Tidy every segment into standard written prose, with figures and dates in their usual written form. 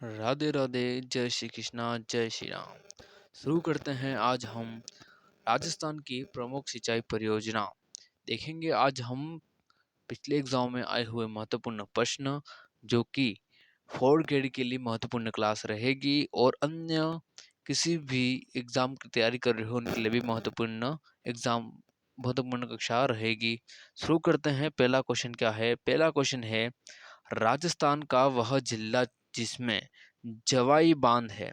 राधे राधे, जय श्री कृष्णा, जय श्री राम। शुरू करते हैं। आज हम राजस्थान की प्रमुख सिंचाई परियोजना देखेंगे। आज हम पिछले एग्जाम में आए हुए महत्वपूर्ण प्रश्न, जो कि 4th ग्रेड के लिए महत्वपूर्ण क्लास रहेगी और अन्य किसी भी एग्जाम की तैयारी कर रहे हो उनके लिए भी महत्वपूर्ण कक्षा रहेगी। शुरू करते हैं। पहला क्वेश्चन क्या है? पहला क्वेश्चन है, राजस्थान का वह जिला जिसमें जवाई बांध है,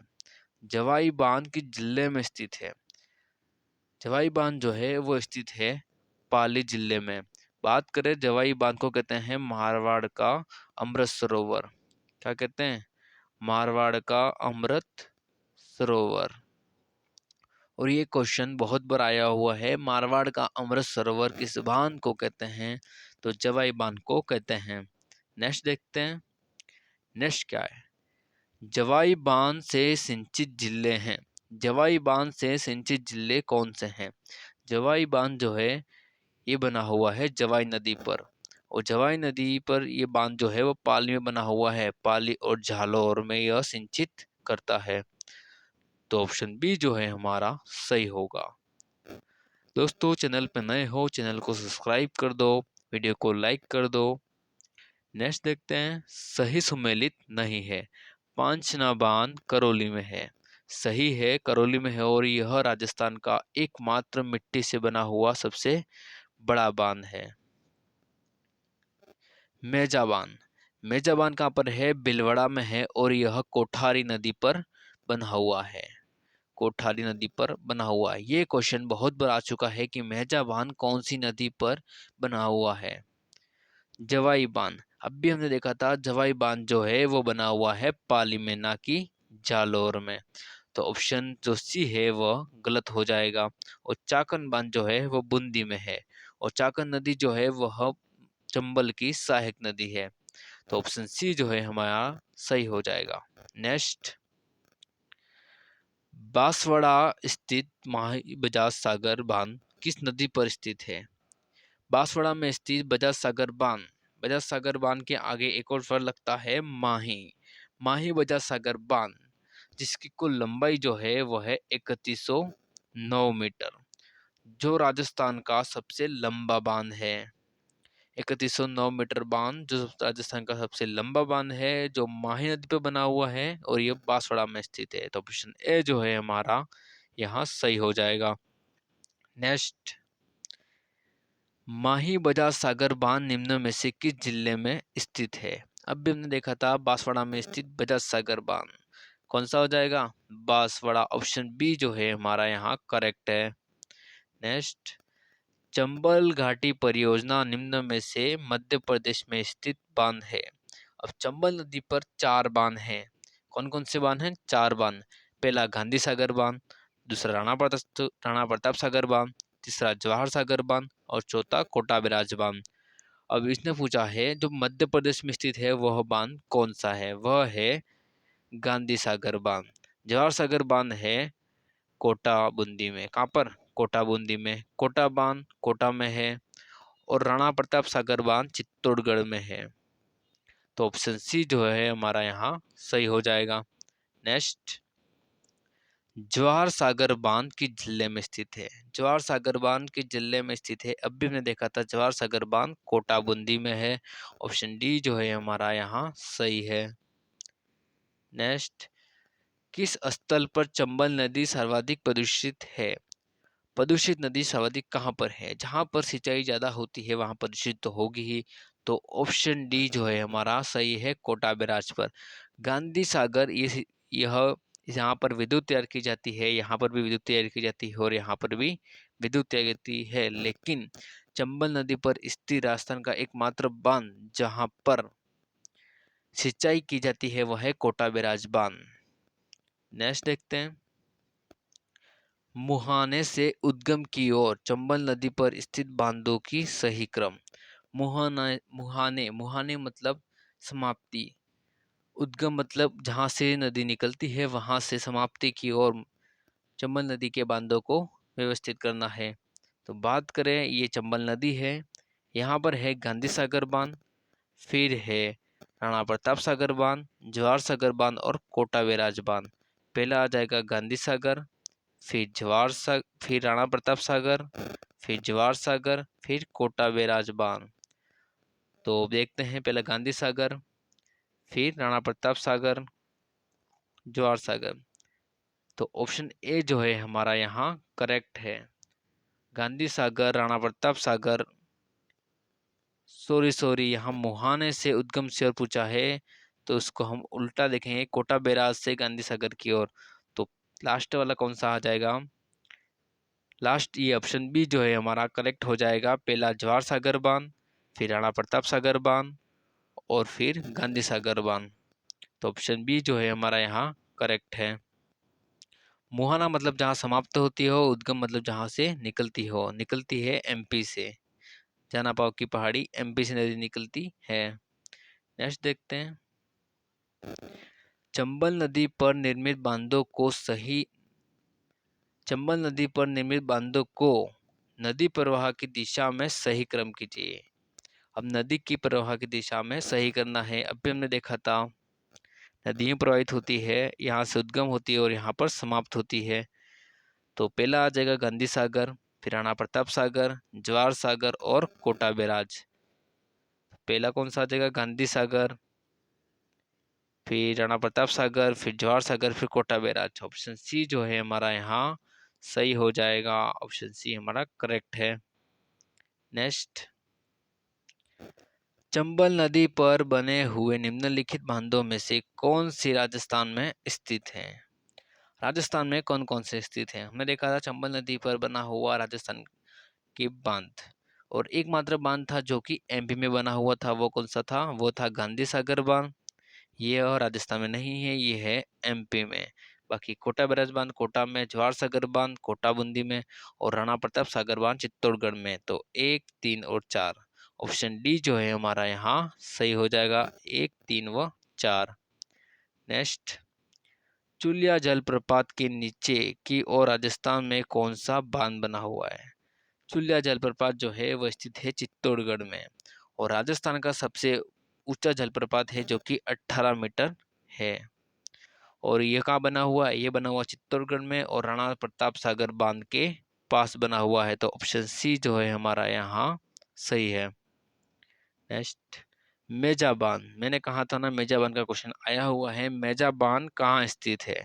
जवाई बांध किस जिले में स्थित है? जवाई बांध जो है वो स्थित है पाली जिले में। बात करें जवाई बांध को कहते हैं मारवाड़ का अमृत सरोवर। क्या कहते हैं? मारवाड़ का अमृत सरोवर। और ये क्वेश्चन बहुत बार आया हुआ है। मारवाड़ का अमृत सरोवर किस बांध को कहते हैं? तो जवाई बांध को कहते हैं। नेक्स्ट देखते हैं। नेक्स्ट क्या है? जवाई बांध से सिंचित जिले हैं। जवाई बांध से सिंचित जिले कौन से हैं? जवाई बांध जो है ये बना हुआ है जवाई नदी पर, और जवाई नदी पर ये बांध जो है वो पाली में बना हुआ है। पाली और झालोर में यह सिंचित करता है। तो ऑप्शन बी जो है हमारा सही होगा। दोस्तों, चैनल पर नए हो चैनल को सब्सक्राइब कर दो, वीडियो को लाइक कर दो। नेक्स्ट देखते हैं। सही सुमेलित नहीं है। पांचना बांध करौली में है। सही है, करौली में है, और यह राजस्थान का एकमात्र मिट्टी से बना हुआ सबसे बड़ा बांध है। मेजा बांध। मेजा बांध कहाँ पर है? भीलवाड़ा में है, और यह कोठारी नदी पर बना हुआ है। कोठारी नदी पर बना हुआ है। ये क्वेश्चन बहुत बार आ चुका है कि मेजा बांध कौन सी नदी पर बना हुआ है? जवाई बांध। अब भी हमने देखा था जवाई बांध जो है वो बना हुआ है पाली में, ना कि जालोर में। तो ऑप्शन जो सी है वह गलत हो जाएगा। और चाकन बांध जो है वो बूंदी में है, और चाकन नदी जो है वह चंबल की सहायक नदी है। तो ऑप्शन सी जो है हमारा सही हो जाएगा। नेक्स्ट, बांसवाड़ा स्थित माही बजाज सागर बांध किस नदी पर स्थित है? बांसवाड़ा में स्थित बजाज सागर बांध, बजाज सागर बांध के आगे एक और वर्ड लगता है माही, माही बजाज सागर बांध, जिसकी कुल लंबाई जो है वह है 3109 मीटर, जो राजस्थान का सबसे लंबा बांध है। 3109 मीटर बांध जो राजस्थान का सबसे लंबा बांध है, जो माही नदी पर बना हुआ है, और ये बांसवाड़ा में स्थित है। तो ऑप्शन ए जो है हमारा यहाँ सही हो जाएगा। नेक्स्ट, माही बजाज सागर बांध निम्न में से किस जिले में स्थित है? अब भी हमने देखा था बांसवाड़ा में स्थित बजाज सागर बांध, कौन सा हो जाएगा? बांसवाड़ा। ऑप्शन बी जो है हमारा यहाँ करेक्ट है। नेक्स्ट, चंबल घाटी परियोजना निम्न में से मध्य प्रदेश में स्थित बांध है। अब चंबल नदी पर 4 बांध हैं। कौन कौन से बांध हैं? 4 बांध। पहला गांधी सागर बांध, दूसरा राणा प्रताप सागर बांध, तीसरा जवाहर सागर बांध, और चौथा कोटा बैराज बांध। अब इसने पूछा है जो मध्य प्रदेश में स्थित है वह बांध कौन सा है? वह है गांधी सागर बांध। जवाहर सागर बांध है कोटा बूंदी में। कहाँ पर? कोटा बूंदी में। कोटा बांध कोटा में है, और राणा प्रताप सागर बांध चित्तौड़गढ़ में है। तो ऑप्शन सी जो है हमारा यहाँ सही हो जाएगा। नेक्स्ट, जवाहर सागर बांध किस जिले में स्थित है? जवाहर सागर बांध किस जिले में स्थित है? अब भी हमने देखा था जवाहर सागर बांध कोटा बूंदी में है। ऑप्शन डी जो है हमारा यहाँ सही है। नेक्स्ट, किस स्थल पर चंबल नदी सर्वाधिक प्रदूषित है? प्रदूषित नदी सर्वाधिक कहाँ पर है? जहाँ पर सिंचाई ज्यादा होती है वहां प्रदूषित तो होगी ही। तो ऑप्शन डी जो है हमारा सही है, कोटा बैराज पर। गांधी सागर यह यहाँ पर विद्युत तैयार की जाती है, यहाँ पर भी विद्युत तैयार की जाती है, और यहाँ पर भी विद्युत तैयार की है। लेकिन चंबल नदी पर स्थित राजस्थान का एकमात्र बांध जहाँ पर सिंचाई की जाती है वह है कोटा बैराज बांध। नेक्स्ट देखते हैं। मुहाने से उद्गम की ओर चंबल नदी पर स्थित बांधों की सही क्रम। मुहाने मुहाने मतलब समाप्ति, उद्गम मतलब जहाँ से नदी निकलती है वहां से समाप्ति की ओर चंबल नदी के बांधों को व्यवस्थित करना है। तो बात करें, ये चंबल नदी है, यहाँ पर है गांधी सागर बांध, फिर है राणा प्रताप सागर बांध, जवाहर सागर बांध और कोटा बैराज बांध। पहला आ जाएगा गांधी सागर, फिर राणा प्रताप सागर, फिर जवाहर सागर, फिर कोटा बैराज बांध। तो देखते हैं, पहला गांधी सागर, फिर राणा प्रताप सागर, जवाहर सागर। तो ऑप्शन ए जो है हमारा यहाँ करेक्ट है। गांधी सागर, राणा प्रताप सागर, सॉरी यहाँ मुहाने से उद्गम से और पूछा है, तो उसको हम उल्टा देखेंगे, कोटा बैराज से गांधी सागर की ओर। तो लास्ट वाला कौन सा आ जाएगा? लास्ट ये ऑप्शन बी जो है हमारा करेक्ट हो जाएगा। पहला जवाहर सागर बांध, फिर राणा प्रताप सागर बांध और फिर गांधी सागर बांध। तो ऑप्शन बी जो है हमारा यहाँ करेक्ट है। मुहाना मतलब जहाँ समाप्त होती हो, उद्गम मतलब जहाँ से निकलती है एमपी से। जाना पाव की पहाड़ी एमपी से नदी निकलती है। नेक्स्ट देखते हैं, चंबल नदी पर निर्मित बांधों को नदी प्रवाह की दिशा में सही क्रम कीजिए। अब नदी की प्रवाह की दिशा में सही करना है। अभी हमने देखा था नदियां प्रवाहित होती है, यहाँ से उद्गम होती है और यहाँ पर समाप्त होती है। तो पहला आ जाएगा गांधी सागर, फिर राणा प्रताप सागर, जवाहर सागर और कोटा बैराज। पहला कौन सा आ जाएगा? गांधी सागर, फिर राणा प्रताप सागर, फिर जवाहर सागर, फिर कोटा बैराज। ऑप्शन सी जो है हमारा यहाँ सही हो जाएगा। ऑप्शन सी हमारा करेक्ट है। नेक्स्ट, चंबल नदी पर बने हुए निम्नलिखित बांधों में से कौन सी राजस्थान में स्थित है? राजस्थान में कौन कौन से स्थित है? हमने देखा था चंबल नदी पर बना हुआ राजस्थान की बांध, और एकमात्र बांध था जो कि एमपी में बना हुआ था। वो कौन सा था? वो था गांधी सागर बांध। ये और राजस्थान में नहीं है, ये है एमपी में। बाकी कोटा बैराज बांध कोटा में, जवाहर सागर बांध कोटा बूंदी में और राणा प्रताप सागर बांध चित्तौड़गढ़ में। तो 1, 3 और 4, ऑप्शन डी जो है हमारा यहाँ सही हो जाएगा। 1, 3 व 4। नेक्स्ट, चुलिया जलप्रपात के नीचे की ओर राजस्थान में कौन सा बांध बना हुआ है? चुलिया जलप्रपात जो है वह स्थित है चित्तौड़गढ़ में, और राजस्थान का सबसे ऊंचा जलप्रपात है जो कि 18 मीटर है। और ये कहाँ बना हुआ है? ये बना हुआ चित्तौड़गढ़ में और राणा प्रताप सागर बांध के पास बना हुआ है। तो ऑप्शन सी जो है हमारा यहाँ सही है। नेक्स्ट, मेजा बांध। मैंने कहा था ना मेजा बांध का क्वेश्चन आया हुआ है। मेजा बांध कहाँ स्थित है?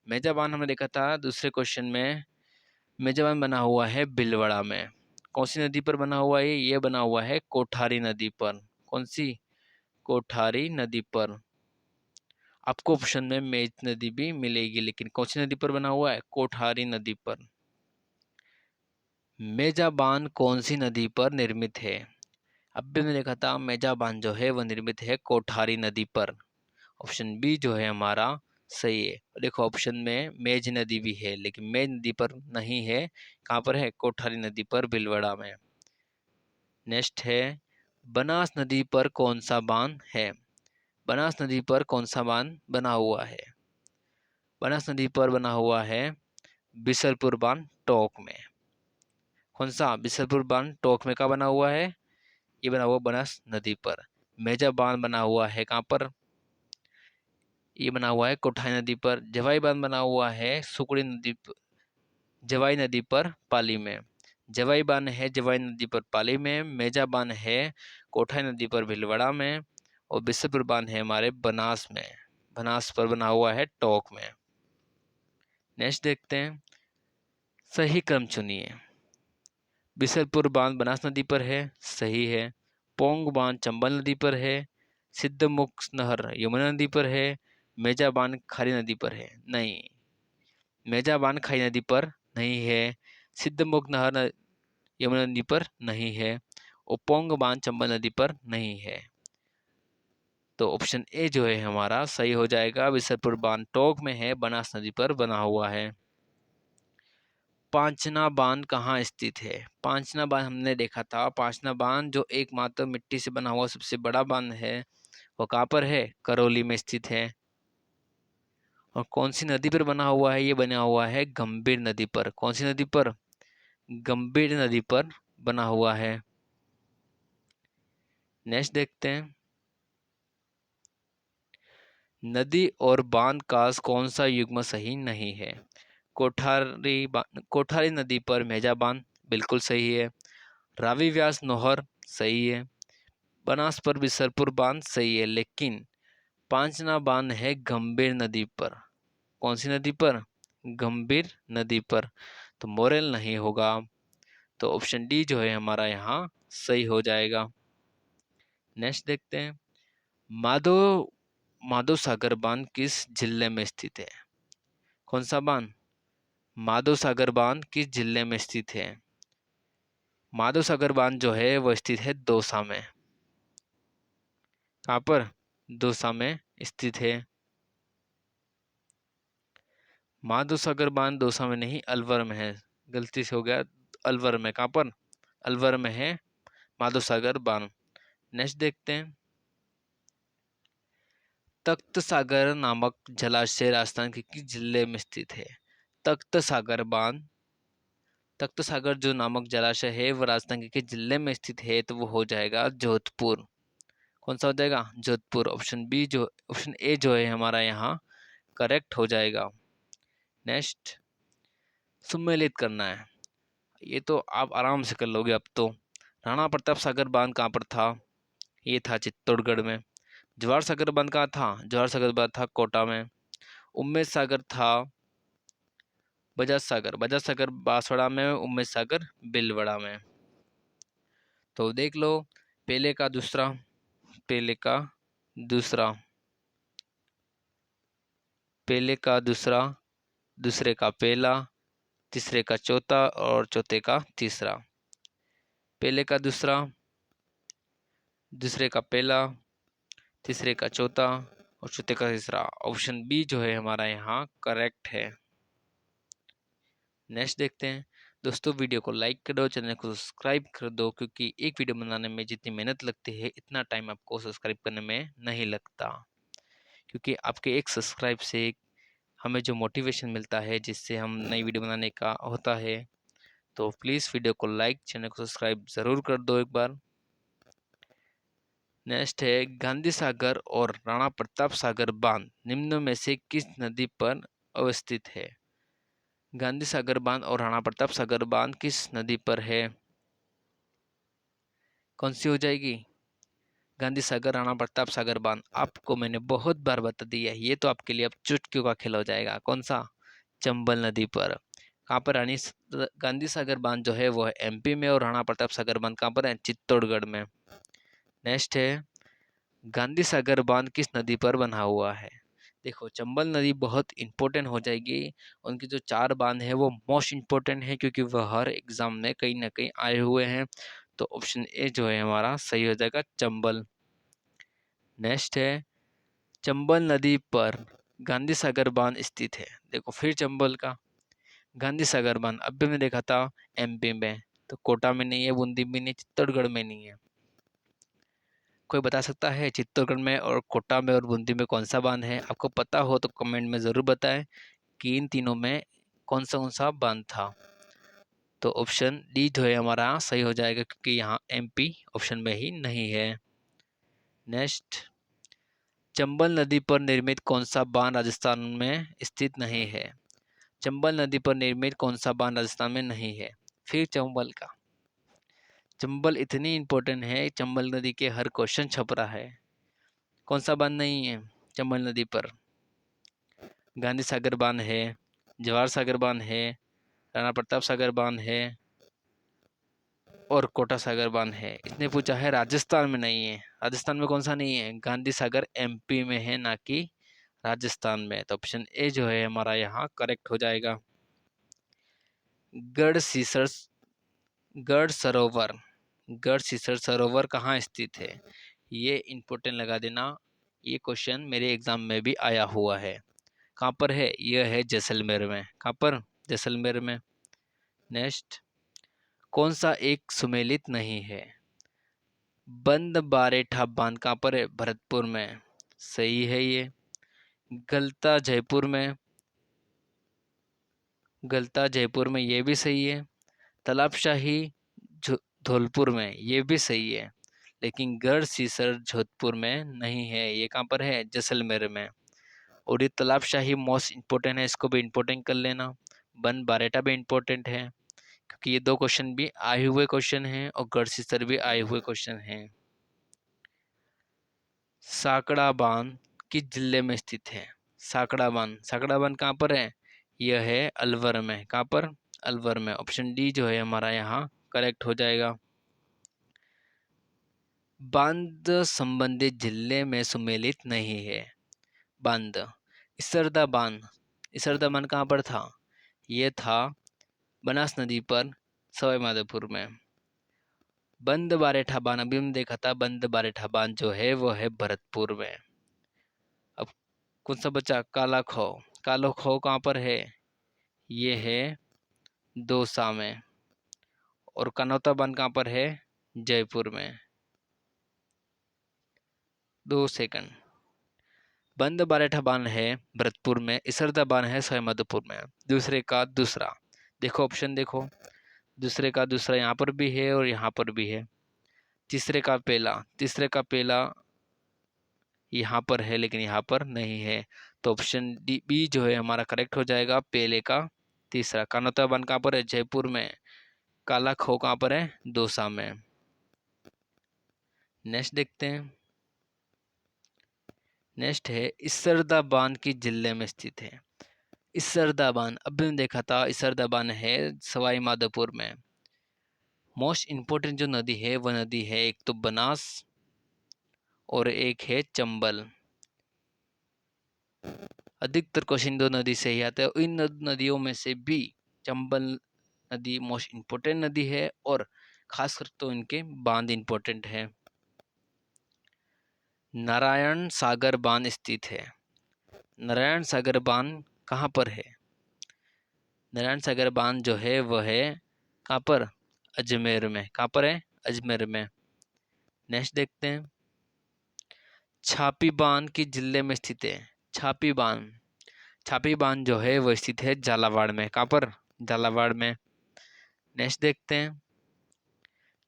मेजा बांध हमने देखा था दूसरे क्वेश्चन में। मेजा बांध बना हुआ है भीलवाड़ा में। कौन सी नदी पर बना हुआ है? ये बना हुआ है कोठारी नदी पर। कौन सी? कोठारी नदी पर। आपको ऑप्शन में मेज नदी भी मिलेगी, लेकिन कौन सी नदी पर बना हुआ है? कोठारी नदी पर। मेजा बांध कौन सी नदी पर निर्मित है? अब भी मैंने देखा था मेजा बांध जो है वह निर्मित है कोठारी नदी पर। ऑप्शन बी जो है हमारा सही है। देखो ऑप्शन में मेज नदी भी है, लेकिन मेज नदी पर नहीं है। कहाँ पर है? कोठारी नदी पर भीलवाड़ा में। नेक्स्ट है, बनास नदी पर कौन सा बांध है? बनास नदी पर कौन सा बांध बना हुआ है? बनास नदी पर बना हुआ है बिसलपुर बांध टोंक में। कौन सा? बिसलपुर बांध टोंक में का बना हुआ है? ये बना हुआ बनास नदी पर। मेजा बांध बना हुआ है कहाँ पर? ये बना हुआ है कोठाई नदी पर। जवाई बांध बना हुआ है सुकड़ी नदी जवाई नदी पर पाली में। जवाई बांध है जवाई नदी पर पाली में। मेजा बांध है कोठाई नदी पर भीलवाड़ा में। और बिसलपुर बांध है हमारे बनास में। बनास पर बना हुआ है टोंक में। नेक्स्ट देखते हैं, सही क्रम चुनिए। बिसलपुर बांध बनास नदी पर है, सही है। पोंग बांध चंबल नदी पर है। सिद्धमुख नहर यमुना नदी पर है। मेजा बांध खारी नदी पर है, नहीं। मेजा बांध खारी नदी पर नहीं है। सिद्धमुख नहर यमुना नदी पर नहीं है। और पोंग बांध चंबल नदी पर नहीं है। तो ऑप्शन ए जो है हमारा सही हो जाएगा। बिसलपुर बांध टोंक में है, बनास नदी पर बना हुआ है। पांचना बांध कहाँ स्थित है? पांचना बांध हमने देखा था। पांचना बांध जो एकमात्र मिट्टी से बना हुआ सबसे बड़ा बांध है, वो कहाँ पर है? करौली में स्थित है। और कौन सी नदी पर बना हुआ है? ये बना हुआ है गंभीर नदी पर। कौन सी नदी पर? गंभीर नदी पर बना हुआ है। नेक्स्ट देखते हैं, नदी और बांध का कौन सा युग्म सही नहीं है? कोठारी नदी पर मेजा बांध बिल्कुल सही है। रावी व्यास नौहर सही है। बनास पर बिसरपुर बांध सही है, लेकिन पांचना बांध है गंभीर नदी पर। कौन सी नदी पर? गंभीर नदी पर। तो मोरेल नहीं होगा। तो ऑप्शन डी जो है हमारा यहाँ सही हो जाएगा। नेक्स्ट देखते हैं, माधव माधव सागर बांध किस जिले में स्थित है? कौन सा बांध? माधव सागर बांध किस जिले में स्थित है? माधव सागर बांध जो है वो स्थित है दौसा में। कहाँ पर? दौसा में स्थित है। माधव सागर बांध दौसा में नहीं, अलवर में है। गलती से हो गया, अलवर में। कहाँ पर? अलवर में है माधव सागर बांध। नेक्स्ट देखते हैं, तख्त सागर नामक जलाशय राजस्थान के किस जिले में स्थित है? तख्त सागर बांध, तख्त सागर जो नामक जलाशय है वो राजस्थान के किस जिले में स्थित है? तो वो हो जाएगा जोधपुर। कौन सा हो जाएगा? जोधपुर। ऑप्शन ए जो है हमारा यहाँ करेक्ट हो जाएगा। नेक्स्ट, सुमेलित करना है। ये तो आप आराम से कर लोगे अब तो। राणा प्रताप सागर बांध कहाँ पर था? ये था चित्तौड़गढ़ में। जवाहर सागर बांध कहाँ था? जवाहर सागर बांध था कोटा में। उम्मेद सागर था बजाज सागर बांसवाड़ा में, उम्मेद सागर भीलवाड़ा में। तो देख लो, पहले का दूसरा, पहले का दूसरा, पहले का दूसरा, दूसरे का पहला, तीसरे का चौथा और चौथे का तीसरा। पहले का दूसरा, दूसरे का पहला, तीसरे का चौथा और चौथे का तीसरा। ऑप्शन बी जो है हमारा यहाँ करेक्ट है। नेक्स्ट देखते हैं दोस्तों, वीडियो को लाइक कर दो, चैनल को सब्सक्राइब कर दो, क्योंकि एक वीडियो बनाने में जितनी मेहनत लगती है इतना टाइम आपको सब्सक्राइब करने में नहीं लगता। क्योंकि आपके एक सब्सक्राइब से हमें जो मोटिवेशन मिलता है, जिससे हम नई वीडियो बनाने का होता है। तो प्लीज़ वीडियो को लाइक, चैनल को सब्सक्राइब ज़रूर कर दो एक बार। नेक्स्ट है, गांधी सागर और राणा प्रताप सागर बांध निम्न में से किस नदी पर अवस्थित है? गांधी सागर बांध और राणा प्रताप सागर बांध किस नदी पर है? कौन सी हो जाएगी? गांधी सागर, राणा प्रताप सागर बांध। आपको मैंने बहुत बार बता दिया है, ये तो आपके लिए अब चुटकियों का खेल हो जाएगा। कौन सा? चंबल नदी पर। कहाँ पर? गांधी सागर बांध जो है वो है एमपी में, और राणा प्रताप सागर बांध कहाँ पर है? चित्तौड़गढ़ में। नेक्स्ट है, गांधी सागर बांध किस नदी पर बना हुआ है? देखो, चंबल नदी बहुत इंपॉर्टेंट हो जाएगी। उनके जो 4 बांध है वो मोस्ट इंपॉर्टेंट है, क्योंकि वह हर एग्जाम में कहीं ना कहीं आए हुए हैं। तो ऑप्शन ए जो है हमारा सही हो जाएगा, चंबल। नेक्स्ट है, चंबल नदी पर गांधी सागर बांध स्थित है। देखो, फिर चंबल का गांधी सागर बांध अभी हमने देखा था एमपी में, तो कोटा में नहीं है, बूंदी में नहीं, चित्तौड़गढ़ में नहीं है। कोई बता सकता है चित्तौड़गढ़ में और कोटा में और बूंदी में कौन सा बांध है? आपको पता हो तो कमेंट में ज़रूर बताएं कि इन तीनों में कौन सा बांध था। तो ऑप्शन डी जो है हमारा सही हो जाएगा, क्योंकि यहाँ एमपी ऑप्शन में ही नहीं है। नेक्स्ट, चंबल नदी पर निर्मित कौन सा बांध राजस्थान में स्थित नहीं है? चंबल नदी पर निर्मित कौन सा बांध राजस्थान में नहीं है? फिर चंबल का। चंबल इतनी इंपॉर्टेंट है, चंबल नदी के हर क्वेश्चन छप रहा है। कौन सा बांध नहीं है चंबल नदी पर? गांधी सागर बांध है, जवाहर सागर बांध है, राणा प्रताप सागर बांध है और कोटा सागर बांध है। इसने पूछा है राजस्थान में नहीं है। राजस्थान में कौन सा नहीं है? गांधी सागर एमपी में है, ना कि राजस्थान में। तो ऑप्शन ए जो है हमारा यहाँ करेक्ट हो जाएगा। गढ़ सीसर गढ़ सरोवर गढ़ सीसर सरोवर कहाँ स्थित है? ये इंपॉर्टेंट लगा देना, ये क्वेश्चन मेरे एग्जाम में भी आया हुआ है। कहाँ पर है? यह है जैसलमेर में। कहाँ पर? जैसलमेर में। नेक्स्ट, कौन सा एक सुमेलित नहीं है? बंद बारेठा बांध कहाँ पर है? भरतपुर में। सही है ये। गलता जयपुर में, गलता जयपुर में, ये भी सही है। तालाबशाही धौलपुर में, ये भी सही है। लेकिन गढ़ सीसर जोधपुर में नहीं है। ये कहाँ पर है? जैसलमेर में। और ये तालाबशाही मोस्ट इम्पोर्टेंट है, इसको भी इम्पोर्टेंट कर लेना। बन बारेटा भी इम्पोर्टेंट है क्योंकि ये 2 क्वेश्चन भी आए हुए क्वेश्चन हैं और गढ़सीसर भी आए हुए क्वेश्चन हैं। साकड़ा बांध किस जिले में स्थित है? साकड़ा बांध कहाँ पर है? यह है अलवर में। कहाँ पर? अलवर में। ऑप्शन डी जो है हमारा यहाँ करेक्ट हो जाएगा। बांध संबंधित जिले में सम्मिलित नहीं है। बांध इसरदा बांध कहाँ पर था? ये था बनास नदी पर, सवाई माधोपुर में। बंद बारेठा बांध अभी हमने देखा था, बंद बारेठा बांध जो है वो है भरतपुर में। अब कौन सा बचा? काला खो। काला खो कहाँ पर है? ये है दौसा में। और कनौता बांध कहाँ पर है? जयपुर में। 2 सेकंड। बंद बारेठा बांध है भरतपुर में, इसरदा बांध है सवाई माधोपुर में। दूसरे का दूसरा देखो, ऑप्शन देखो, दूसरे का दूसरा यहाँ पर भी है और यहाँ पर भी है। तीसरे का पहला यहाँ पर है लेकिन यहाँ पर नहीं है, तो ऑप्शन डी बी जो है हमारा करेक्ट हो जाएगा। पहले का तीसरा। कानोता बांध कहाँ पर है? जयपुर में। काला खो कहाँ पर है? दौसा में। नेक्स्ट देखते हैं। नेक्स्ट है इसरदा बांध किस जिले में स्थित है? इसरदा बांध अभी हमने देखा था, इसरदा बांध है सवाई माधोपुर में। मोस्ट इम्पोर्टेंट जो नदी है वह नदी है एक तो बनास और एक है चंबल। अधिकतर क्वेश्चन 2 नदी से ही आते हैं। इन नदियों में से भी चंबल नदी मोस्ट इम्पोर्टेंट नदी है और खासकर तो इनके बांध इम्पोर्टेंट है। नारायण सागर बांध स्थित है। नारायण सागर बांध कहाँ पर है? नारायण सागर बांध जो है वह है कहाँ पर? अजमेर में। कहाँ पर है? अजमेर में। नेक्स्ट देखते हैं। छापी बांध किस जिले में स्थित है? छापी बांध जो है वह स्थित है झालावाड़ में। कहाँ पर? झालावाड़ में। नेक्स्ट देखते हैं।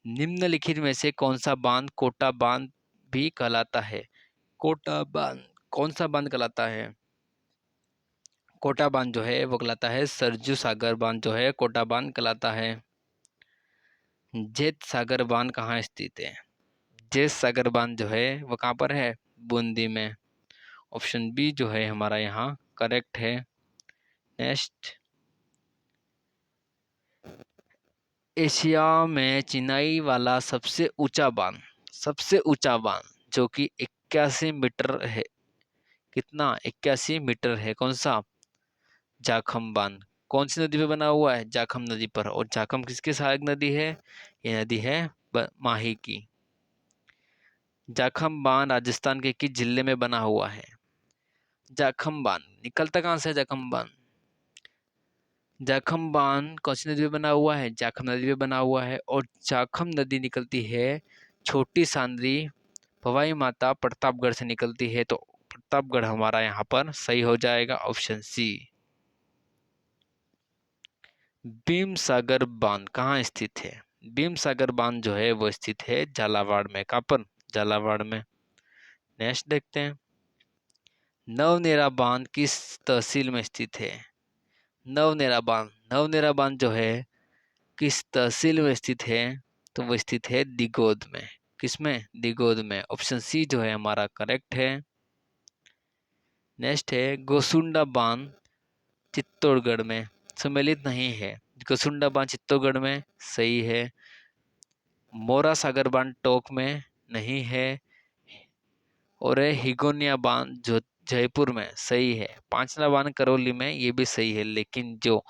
निम्नलिखित में से कौन सा बांध कोटा बांध भी कहलाता है? कोटा बांध कौन सा बांध कहलाता है? कोटा बांध जो है वो कहलाता है सरजू सागर बांध जो है कोटा बांध कहलाता है। जेत सागर बांध कहाँ स्थित है? जेत सागर बांध जो है वो कहाँ पर है? बूंदी में। ऑप्शन बी जो है हमारा यहाँ करेक्ट है। नेक्स्ट। एशिया में चिनाई वाला सबसे ऊंचा बांध जो कि 81 मीटर है। कितना? 81 मीटर है। कौन सा? जाखम बांध। कौन सी नदी पे बना हुआ है? जाखम नदी पर। और जाखम किसकी सहायक नदी है? ये नदी है माही की। जाखम बांध राजस्थान के किस जिले में बना हुआ है? जाखम बांध निकलता कहाँ से है? जाखम बांध कौन सी नदी में बना हुआ है? जाखम नदी में बना हुआ है। और जाखम नदी निकलती है छोटी सांद्री भवाई माता प्रतापगढ़ से निकलती है, तो प्रतापगढ़ हमारा यहाँ पर सही हो जाएगा। Option C. भीम सागर बांध कहाँ स्थित है? भीम सागर बांध जो है वो स्थित है झालावाड़ में। कहाँ पर? झालावाड़ में। नेक्स्ट देखते हैं। नवनेरा बांध किस तहसील में स्थित है? नवनेरा बांध जो है किस तहसील में स्थित है? तो वो स्थित है दिगोद में। किसमें? दिगोद में। ऑप्शन सी जो है हमारा करेक्ट है। नेक्स्ट है गोसुंडा बांध चित्तौड़गढ़ में सम्मिलित नहीं है। गोसुंडा बांध चित्तौड़गढ़ में सही है। मोरा सागर बांध टोंक में नहीं है। और हिगोनिया बांध जो जयपुर में सही है। पांचना बांध करौली में, ये भी सही है, लेकिन जो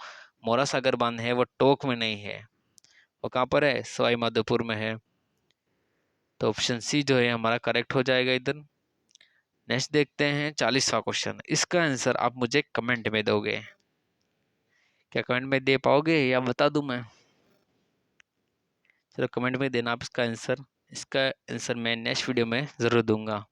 मोरा सागर बांध है वो टोंक में नहीं है। वो कहाँ पर है? सवाई माधोपुर में है। तो ऑप्शन सी जो है हमारा करेक्ट हो जाएगा इधर। नेक्स्ट देखते हैं 40वां क्वेश्चन। इसका आंसर आप मुझे कमेंट में दोगे। क्या कमेंट में दे पाओगे या बता दूं मैं? चलो कमेंट में देना आप इसका आंसर। इसका आंसर मैं नेक्स्ट वीडियो में ज़रूर दूंगा।